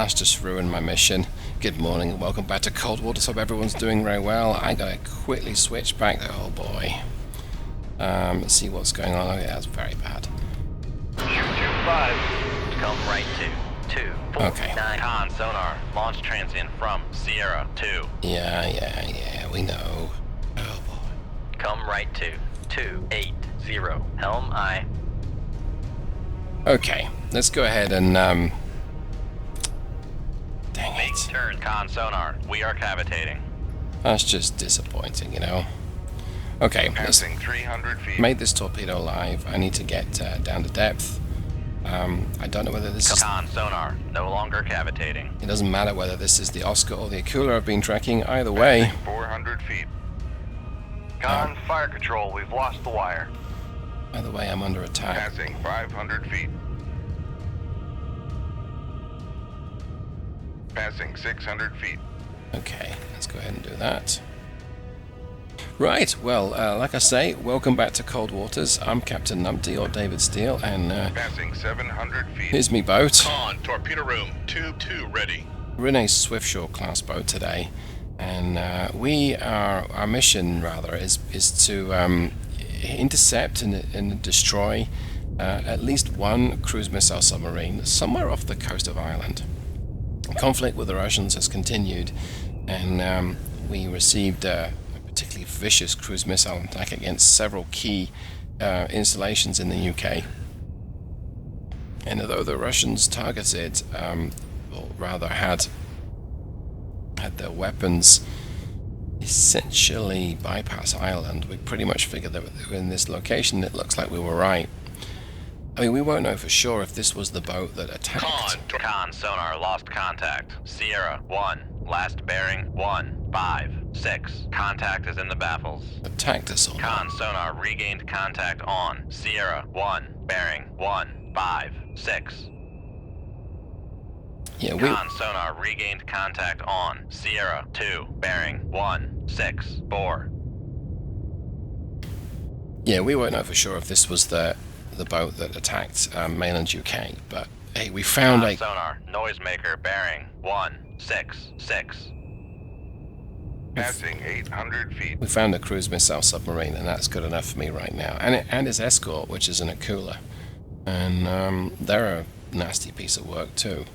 that's just ruined my mission. Good morning and welcome back to Cold Water. Hope everyone's doing very well. I gotta quickly switch back. Oh boy. Let's see what's going on. Oh yeah, that's very bad. Shoot 5. Come right to 249. Okay. Con sonar. Launch transient from Sierra 2. Yeah, we know. Oh boy. Come right to 280. Helm I. Okay, let's go ahead and dang Make it. turn. Con sonar. We are cavitating. That's just disappointing, you know. Okay, let's Passing 300 feet. make this torpedo live. I need to get down to depth. I don't know whether this is... Con sonar. No longer cavitating. It doesn't matter whether this is the Oscar or the Akula I've been tracking. Either way, Passing 400 feet. Con, fire control, we've lost the wire. I'm under attack. Passing 500 feet. Passing 600 feet. Okay, let's go ahead and do that. Right, well, like I say, welcome back to Cold Waters. I'm Captain Numpty, or David Steele, and Passing 700 feet. here's me boat. Con, torpedo room, tube 2 ready. We're in a Swiftsure-class boat today, and our mission, rather, is to intercept and destroy at least one cruise missile submarine somewhere off the coast of Ireland. The conflict with the Russians has continued, and we received a particularly vicious cruise missile attack against several key installations in the UK. And although the Russians targeted, or rather had their weapons essentially bypass Ireland, we pretty much figured that in this location it looks like we were right. I mean, we won't know for sure if this was the boat that attacked. Con sonar. Lost contact. Sierra 1. Last bearing 156. Contact is in the baffles. Attacked us all. Con sonar. Regained contact on Sierra 1. Bearing 156. Yeah, Con sonar. Regained contact on Sierra 2. Bearing 164. Yeah, we won't know for sure if this was the boat that attacked mainland UK, but hey, we found Con a... sonar. Noisemaker. Bearing 166. Passing 800 feet. We found a cruise missile submarine, and that's good enough for me right now. And its escort, which is an Akula. And they're a nasty piece of work too.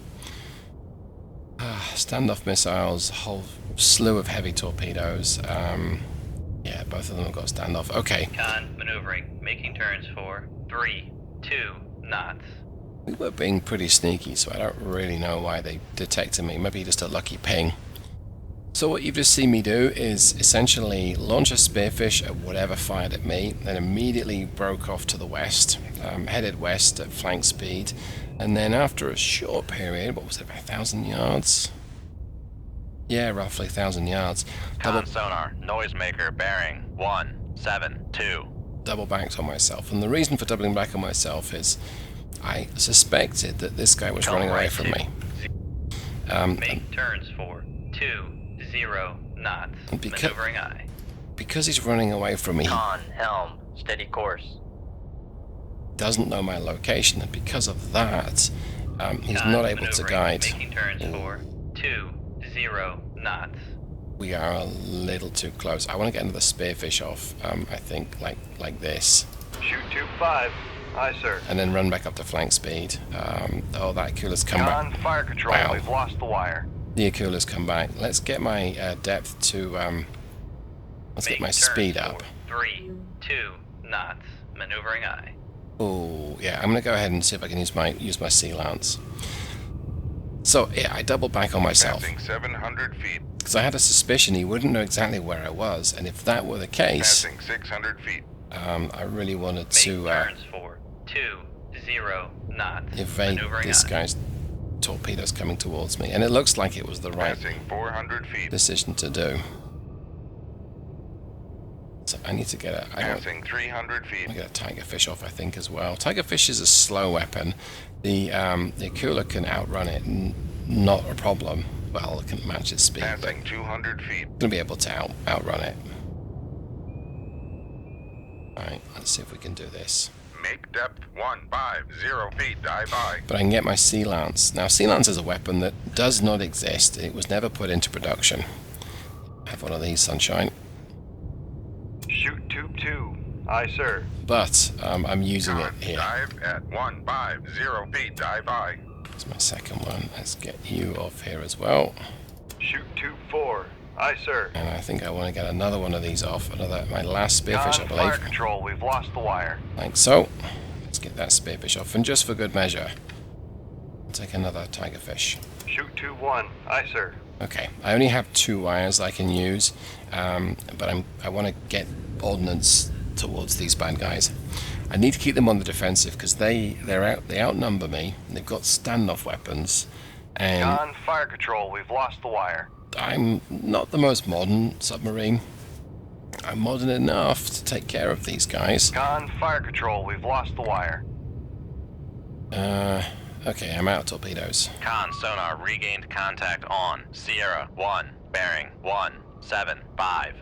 Standoff missiles, a whole slew of heavy torpedoes. Yeah, both of them have got standoff. Okay. Con maneuvering. Making turns for 3-2 knots. We were being pretty sneaky, so I don't really know why they detected me. Maybe just a lucky ping. So what you've just seen me do is essentially launch a spearfish at whatever fired at me, then immediately broke off to the west, headed west at flank speed, and then after a short period, what was it, about 1,000 yards? Yeah, roughly 1,000 yards. Con sonar. Noisemaker. Bearing 172. Double backed on myself, and the reason for doubling back on myself is I suspected that this guy was running away from me. Make turns for 20 knots. Maneuvering I. Because he's running away from me, he Con helm. Steady course. doesn't know my location, and because of that, he's Con not able to maneuvering. guide. Making turns for 20 knots. We are a little too close. I want to get another spearfish off, I think, like this. Shoot 5. Aye, sir. And then run back up to flank speed. Oh, that Akula's come Con, back. fire control, Wow. we've lost the wire. The Akula's come back. Let's get my depth to, let's get my speed up. 3-2 knots. Maneuvering I. Oh, yeah, I'm going to go ahead and see if I can use my Sea Lance. So, yeah, I doubled back on myself. Passing 700 feet. Because I had a suspicion he wouldn't know exactly where I was, and if that were the case, Passing 600 feet. I really wanted Make to turns for 20 knots. evade Maneuvering this I. guy's torpedoes coming towards me, and it looks like it was the right Passing 400 feet. decision to do. So I need to get a... I Passing 300 feet. get a tigerfish off, I think, as well. Tigerfish is a slow weapon. The Akula can outrun it, not a problem. Well, it can match its speed, but Passing 200 feet. going to be able to outrun it. Alright, let's see if we can do this. Make depth 150 feet. Dive by. But I can get my Sea Lance. Now, Sea Lance is a weapon that does not exist. It was never put into production. Have one of these, Sunshine. Shoot tube 2. Aye, sir. But I'm using it Con, here. dive at 150 feet. Dive by. That's my second one. Let's get you off here as well. Shoot tube 4. Aye, sir. And I think I want to get another one of these off. My last spearfish, I Con, fire believe. control. We've lost the wire. Like so. Let's get that spearfish off. And just for good measure, I'll take another tigerfish. Shoot tube 1. Aye, sir. Okay, I only have 2 wires I can use, but I want to get ordnance towards these bad guys. I need to keep them on the defensive because they outnumber me. They've got standoff weapons, and Con, fire control. We've lost the wire. I'm not the most modern submarine. I'm modern enough to take care of these guys. Con, fire control. We've lost the wire. Okay, I'm out of torpedoes. Con sonar regained contact on Sierra 1, bearing 175.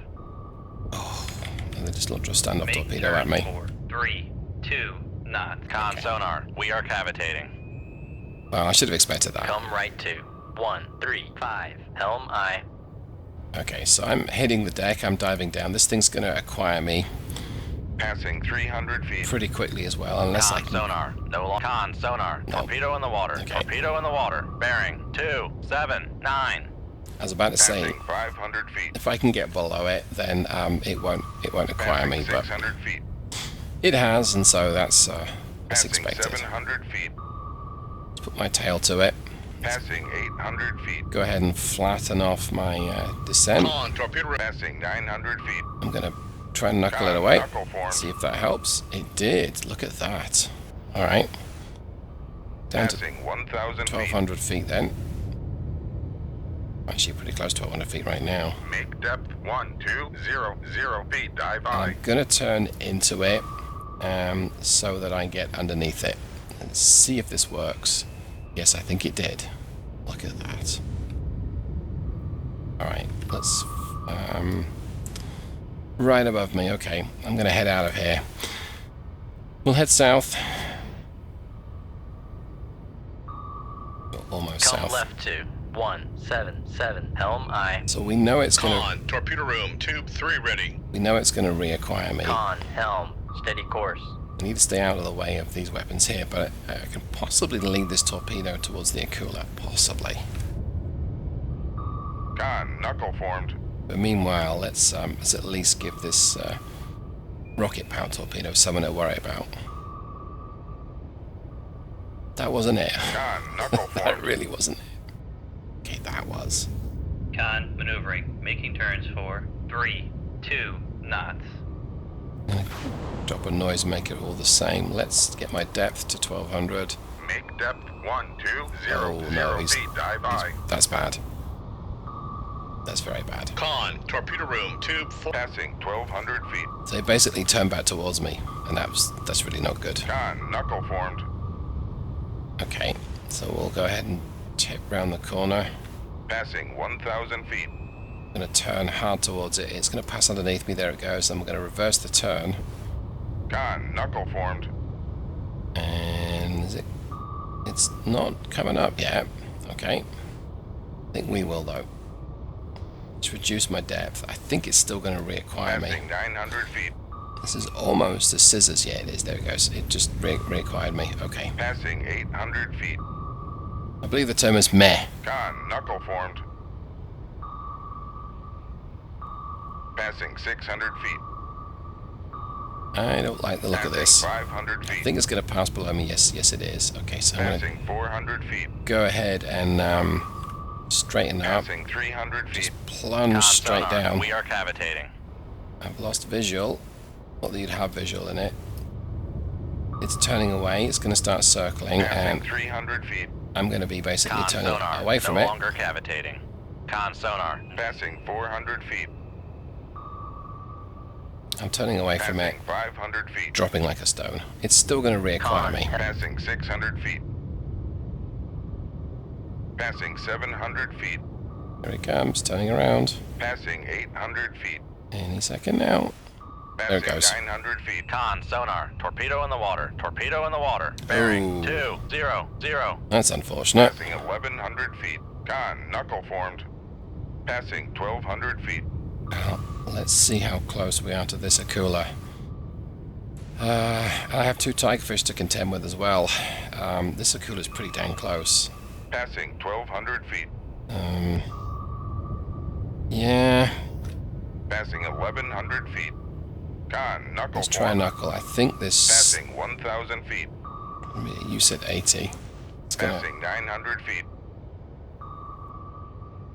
And they just launched a standoff torpedo at me. 3, 2 knots. Con sonar, we are cavitating. Well, I should have expected that. Come right to 135. Helm aye. Okay, so I'm hitting the deck, I'm diving down. This thing's going to acquire me Passing 300 feet. pretty quickly as well, unless I Con can... sonar, no longer. Con sonar, No. torpedo in the water. Okay. Torpedo in the water. Bearing 279. I was about to say, Passing 500 feet. if I can get below it, then it won't acquire Passing me, but 600 feet. it has, and so that's Passing expected. 700 feet. Let's put my tail to it. Passing 800 feet. Go ahead and flatten off my descent. Con, torpedo room. Passing 900 feet. I'm going to try and knuckle it Con, away. knuckle form. See if that helps. It did. Look at that. Alright. Down to Passing 1,000 feet. 1,200 feet then. Actually, pretty close to 1,200 feet right now. Make depth 1200 feet. Dive by. I'm going to turn into it so that I get underneath it. And see if this works. Yes, I think it did. Look at that. Alright, let's... right above me, okay. I'm going to head out of here. We'll head south. Almost Come south. left to 177. Helm aye. So we know it's going to... Con, torpedo room. Tube 3 ready. We know it's going to reacquire me. Con, helm, steady course. I need to stay out of the way of these weapons here, but I can possibly lead this torpedo towards the Akula. Possibly. Con, knuckle formed. But meanwhile, let's at least give this rocket-powered torpedo someone to worry about. That wasn't it. Con, knuckle That formed. really wasn't it. Okay, that was. Con, maneuvering, making turns for 3, 2 knots. Drop a noise, make it all the same. Let's get my depth to 1,200. Make depth Oh, no, 1,200 feet. Dive by. That's bad. That's very bad. Con, torpedo room. Tube 4. Passing 1,200 feet. So they basically turned back towards me, and that's really not good. Con, knuckle formed. Okay, so we'll go ahead and tip round the corner. Passing 1,000 feet. I'm going to turn hard towards it. It's going to pass underneath me. There it goes. I'm going to reverse the turn. Con, knuckle formed. And is it? It's not coming up yet. Okay. I think we will though. Let's reduce my depth. I think it's still going to reacquire me. Passing 900 feet. This is almost as scissors. Yeah, it is. There it goes. It just reacquired me. Okay. Passing 800 feet. I believe the term is meh. Con, knuckle formed. Passing 600 feet. I don't like the look of this. Passing 500 I feet. think it's going to pass below me. Yes, it is. Okay, so I'm going to Passing 400 feet. go ahead and straighten up. Passing 300 feet. Plunge Con straight sonar, down. we are cavitating. I've lost visual. Not that you'd have visual in it. It's turning away. It's going to start circling, Passing and 300 feet. I'm going to be basically Con turning sonar, away from no it. longer cavitating. Con sonar. Passing 400 feet. I'm turning away from it, Passing 500 feet. dropping like a stone. It's still going to reacquire Con. me. Passing 600 feet. Passing 700 feet. Here it comes, turning around. Passing 800 feet. Any second now. There it goes. 900 feet. Con, sonar. Torpedo in the water. Torpedo in the water. Bearing Oh. 200. That's unfortunate. Passing 1100 feet. Con, knuckle formed. Passing 1200 feet. Well, let's see how close we are to this Akula. I have 2 tigerfish to contend with as well. This Akula is pretty dang close. Passing 1200 feet. Yeah, Passing 1100 feet. Con, knuckle let's try a formed. knuckle. I think this... Passing 1000 feet. You said 80. It's gonna... Passing 900 feet.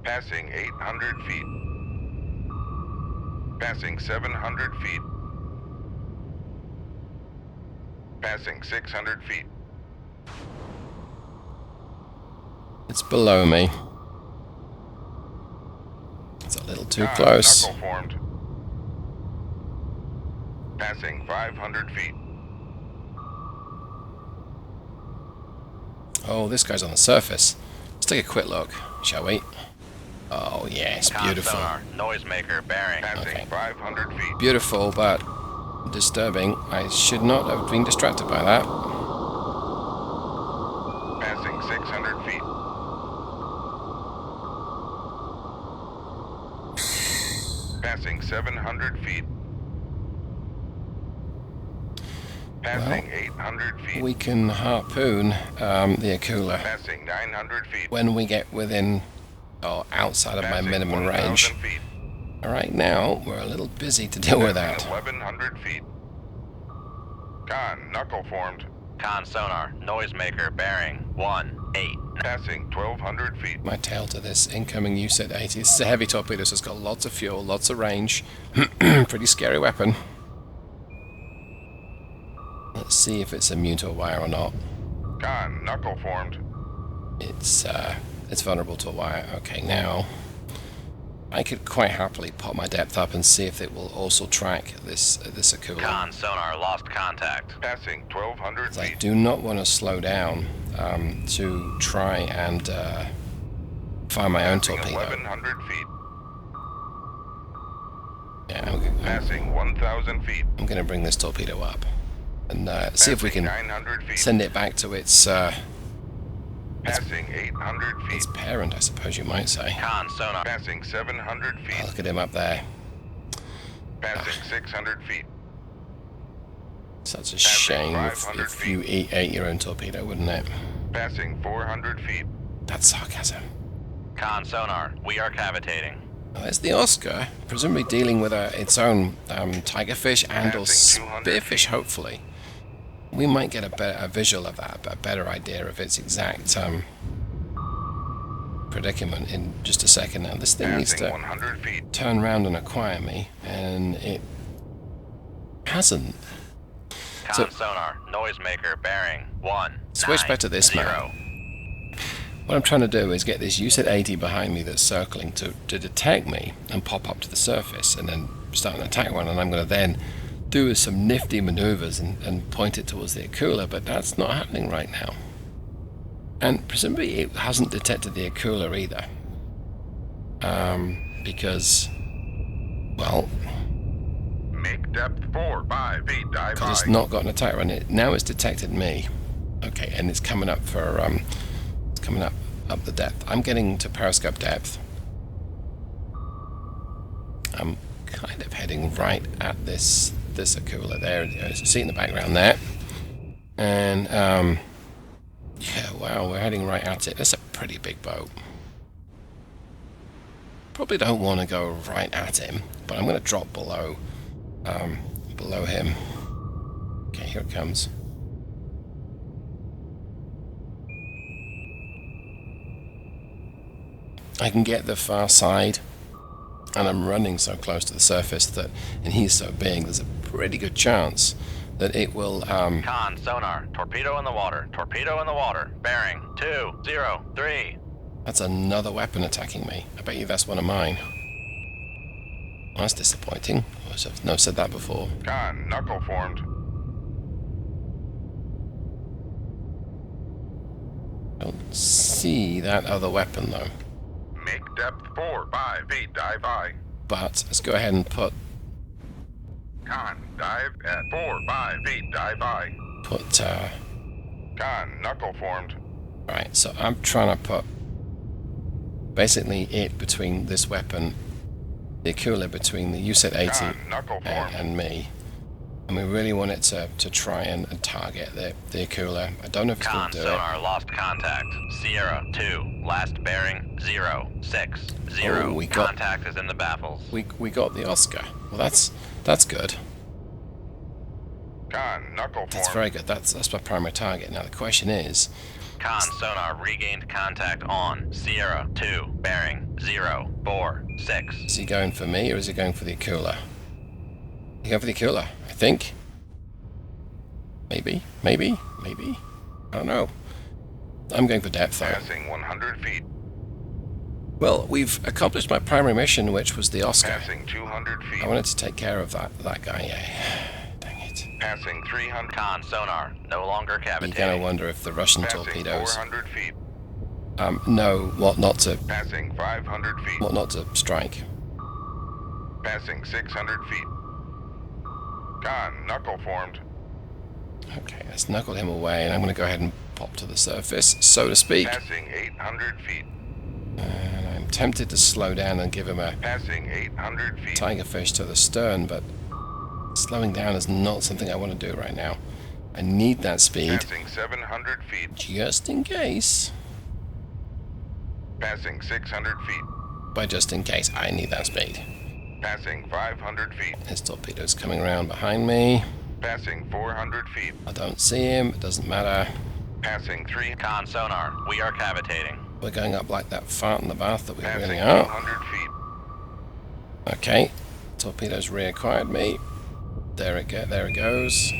Passing 800 feet. Passing 700 feet. Passing 600 feet. It's below me. It's a little too Con, close. knuckle formed. Passing 500 feet. Oh, this guy's on the surface. Let's take a quick look, shall we? Oh, yes, Con, beautiful. sonar. Noisemaker. Bearing. Passing Okay. 500 feet. Beautiful, but disturbing. I should not have been distracted by that. Passing 600 feet. Passing 700 feet. Passing 800 feet. We can harpoon the Akula Passing 900 feet. when we get within or outside of my Passing minimum 1,000 range. feet. Right now, we're a little busy to deal with that. Passing 1100 feet. Con, knuckle formed. Con, sonar. Noisemaker. Bearing 18. Passing 1200 feet. My tail to this incoming USET 80. This is a heavy torpedo, so it's got lots of fuel, lots of range. Pretty scary weapon. Let's see if it's immune to a wire or not. Con, knuckle formed. It's vulnerable to a wire. Okay, now I could quite happily pop my depth up and see if it will also track this Akula. Con, sonar. Lost contact. Passing 1200 I feet. do not want to slow down to try and fire my own Passing torpedo. 1100 feet. Yeah, Passing 1000 feet. I'm going to bring this torpedo up and see if we Passing can 900 feet. send it back to its Passing 800 feet. parent, I suppose you might say. Con, sonar. Passing 700 Oh, feet. look at him up there. Passing 600 feet. Such a shame 500 if you ate your own torpedo, wouldn't it? Passing 400 feet. That's sarcasm. Con, sonar. We are cavitating. Well, there's the Oscar, presumably dealing with its own tigerfish and or Passing 200 spearfish, hopefully. We might get a visual of that, a better idea of its exact predicament in just a second now. This thing needs Passing to 100 feet. turn around and acquire me, and it hasn't. Con, So- sonar. Noisemaker. Bearing 1. Switch back to this man. What I'm trying to do is get this USET 80 behind me that's circling to detect me and pop up to the surface and then start an attack run, and I'm going to then do some nifty maneuvers and point it towards the Akula, but that's not happening right now. And presumably it hasn't detected the Akula either. Because, well, Make depth 4 by feet. Dive because it's high. not got an attack run. Now it's detected me. Okay, and it's coming up for it's coming up the depth. I'm getting to periscope depth. I'm kind of heading right at this Akula. There it goes. You see it in the background there. And yeah, wow, we're heading right at it. That's a pretty big boat. Probably don't want to go right at him, but I'm going to drop below him. Okay, here it comes. I can get the far side, and I'm running so close to the surface that, and he's so big, there's a pretty good chance that it will, Con, sonar. Torpedo in the water. Torpedo in the water. Bearing 203. that's another weapon attacking me. I bet you that's one of mine. Well, that's disappointing. I've never said that before. Con, knuckle formed. Don't see that other weapon though. Make depth 4 by feet. Dive high. But let's go ahead and put Con, dive at 4-5 feet. Dive by. put Con, knuckle formed. right, so I'm trying to put basically it between this weapon, the Akula, between the USET 80 Con, knuckle formed. and me. And we really want it to try and target the Akula. I don't know if it's going Con to do sonar lost contact. Sierra 2, last bearing 060. Oh, we got- Contact is in the baffles. it. We got the Oscar. Well, that's good. Con, knuckle That's formed. very good. That's my primary target. Now the question is, Con sonar regained contact on Sierra 2, bearing 046. is he going for me or is he going for the Akula? He going for the Akula, I think. Maybe. I don't know. I'm going for depth though. Passing 100 feet. Well, we've accomplished my primary mission, which was the Oscar. Passing 200 feet. I wanted to take care of that guy. Yeah. Dang it. Passing 300. Con sonar no longer You're cavitating. gonna wonder if the Russian Passing torpedoes. 400 feet. No, what not to Passing 500 feet. strike. Passing 600 feet. Con, knuckle formed. Okay, let's knuckle him away, and I'm gonna go ahead and pop to the surface, so to speak. Passing 800 feet. And I'm tempted to slow down and give him a Passing 800 feet. tiger fish to the stern, but slowing down is not something I want to do right now. I need that speed Passing 700 feet. just in case. Passing 600 feet. By just in case, I need that speed. Passing 500 feet. His torpedo's coming around behind me. Passing 400 feet. I don't see him. It doesn't matter. Passing 3. Con sonar, we are cavitating. We're going up like that fart in the bath that we Passing really are. 200 feet. Okay. Torpedo's reacquired me. There it goes.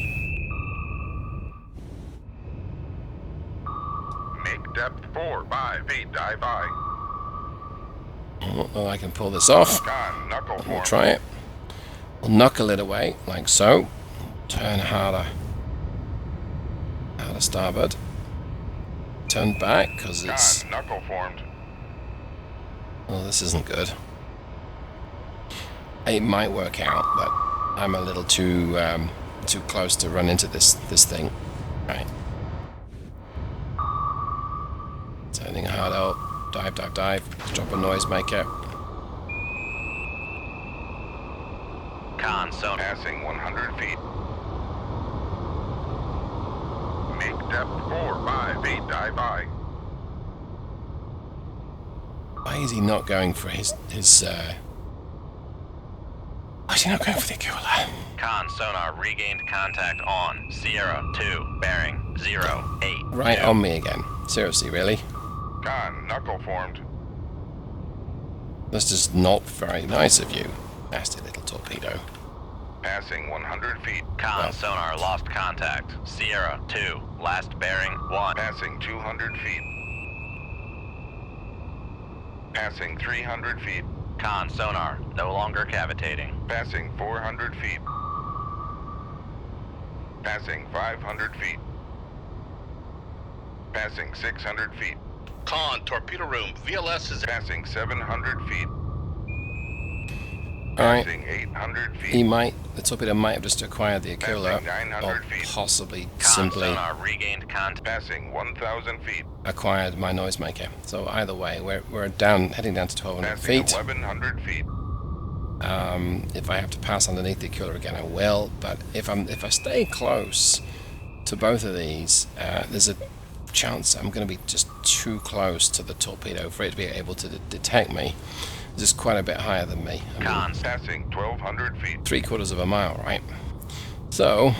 Make depth 4-5 feet. Dive by. Oh, I can pull this off. Con, knuckle We'll formed. try it. We'll knuckle it away, like so. Turn harder. Harder starboard. Turn back, because it's... Con, knuckle formed. Well, this isn't good. It might work out, but I'm a little too close to run into this thing. Right. Turning hard out. Dive. Drop a noisemaker. Con sonar. Passing 100 feet. Make depth 4-5 feet. Dive by. Why is he not going for his why is he not going for the Akula? Con sonar regained contact on Sierra 2, bearing 08. Right on me again. Seriously, really? Con, knuckle formed. This is not very nice of you, nasty little torpedo. Passing 100 feet. Con Well. sonar lost contact. Sierra 2, last bearing 1. Passing 200 feet. Passing 300 feet. Con sonar no longer cavitating. Passing 400 feet. Passing 500 feet. Passing 600 feet. Con, torpedo room. VLS is Passing 700 feet. Alright, Passing 800 feet. the torpedo might have just acquired the Akula, Passing 900 or feet. possibly Con simply sonar regained contact. Passing 1,000 feet. acquired my noisemaker. So either way, we're heading down to 1,200 Passing feet. 1,100 feet. If I have to pass underneath the Akula again, I will. But if I stay close to both of these, there's a chance I'm going to be just too close to the torpedo for it to be able to detect me. It's just quite a bit higher than me. I mean, Con Passing 1,200 feet. 3/4 of a mile, right? So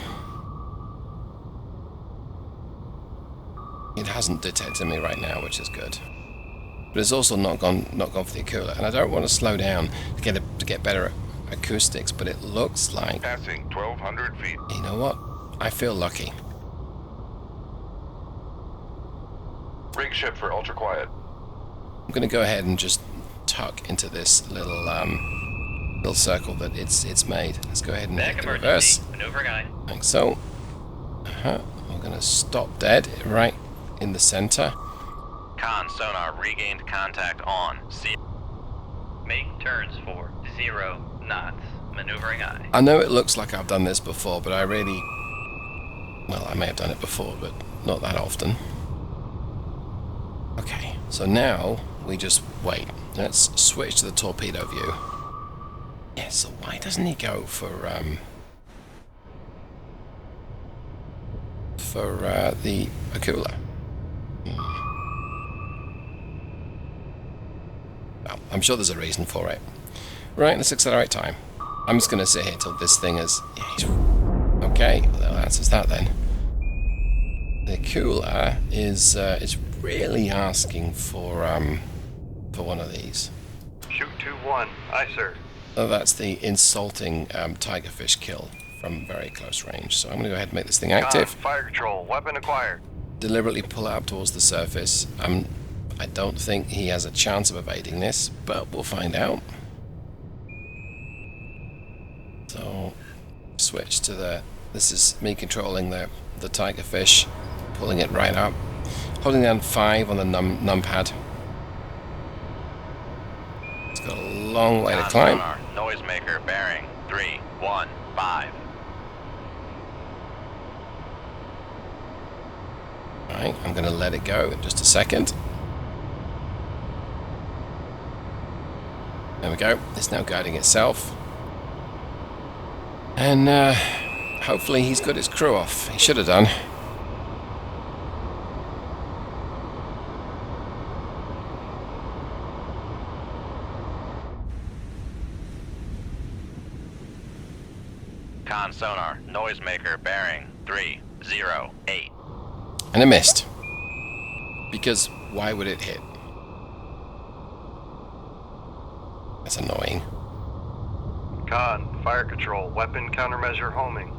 it hasn't detected me right now, which is good. But it's also not gone for the Akula, and I don't want to slow down to get better acoustics. But it looks like, Passing 1,200 feet. you know what? I feel lucky. Rig ship for ultra quiet. I'm going to go ahead and just tuck into this little circle that it's made. Let's go ahead and hit the reverse. Maneuver guide. Like so. We're going to stop dead right in the center. Con sonar regained contact on Make turns for 0 knots. Maneuvering aye. I know it looks like I've done this before, but I really... Well, I may have done it before, but not that often. Okay, so now we just wait. Let's switch to the torpedo view. Yeah, so why doesn't he go for the Akula? Well, I'm sure there's a reason for it. Right, let's accelerate time. I'm just going to sit here till this thing is... Yeah, he's... Okay, well, that answers that then. The Akula is really asking for one of these. Shoot 2-1. Aye, sir. Oh, that's the insulting tigerfish kill from very close range. So I'm going to go ahead and make this thing active. Fire control. Weapon acquired. Deliberately pull it up towards the surface. I don't think he has a chance of evading this, but we'll find out. So, switch to the... This is me controlling the tigerfish, pulling it right up. Holding down 5 on the numpad. It's got a long way to climb. Sonar, noisemaker bearing 315. Right, I'm going to let it go in just a second. There we go. It's now guiding itself. And hopefully he's got his crew off. He should have done. Con sonar, noisemaker bearing 308. And it missed. Because why would it hit? That's annoying. Con, fire control. Weapon countermeasure homing.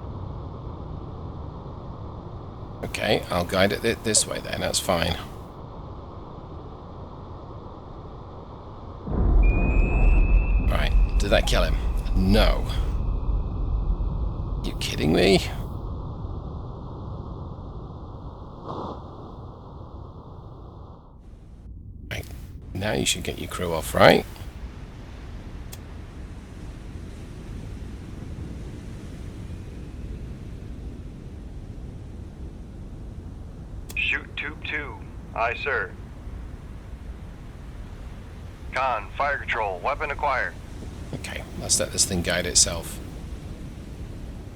Okay, I'll guide it this way then, that's fine. Right, did that kill him? No. You kidding me? Right, now you should get your crew off, right? Shoot tube 2. Aye, sir. Con, fire control. Weapon acquired. Okay, let's let this thing guide itself.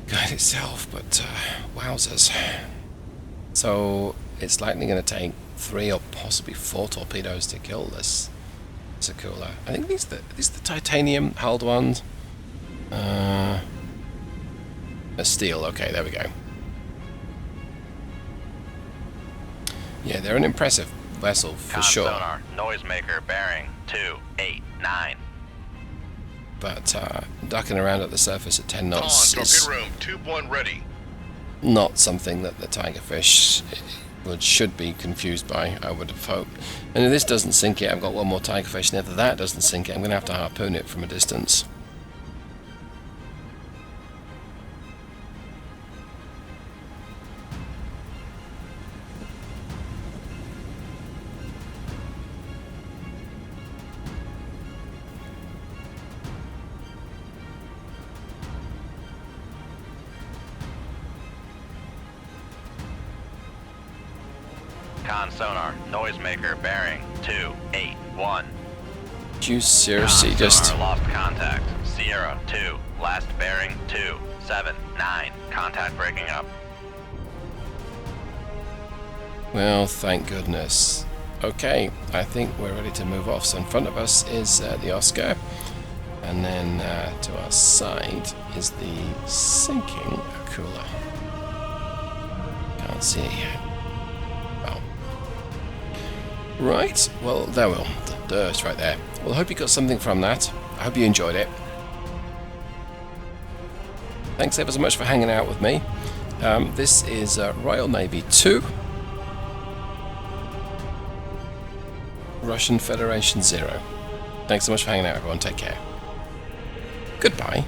Guide itself, but wowzers. So it's likely going to take 3 or possibly 4 torpedoes to kill this Akula. I think these are the titanium hulled ones. A steel. Okay, there we go. Yeah, they're an impressive vessel for Con sure. sonar, noisemaker bearing 289. But ducking around at the surface at 10 knots Con, is torpedo room, tube 1 ready. not something that the tigerfish should be confused by, I would have hoped. And if this doesn't sink it, I've got one more tigerfish, and if that doesn't sink it, I'm going to have to harpoon it from a distance. Con sonar, noisemaker bearing 281. Do you seriously just... Sonar lost contact. Sierra 2, last bearing 279. Contact breaking up. Well, thank goodness. Okay, I think we're ready to move off. So in front of us is the Oscar, and then to our side is the sinking Akula. Can't see it yet. Oh. Right, well, there we go. It's right there. Well, I hope you got something from that. I hope you enjoyed it. Thanks ever so much for hanging out with me. This is Royal Navy 2. Russian Federation 0. Thanks so much for hanging out, everyone. Take care. Goodbye.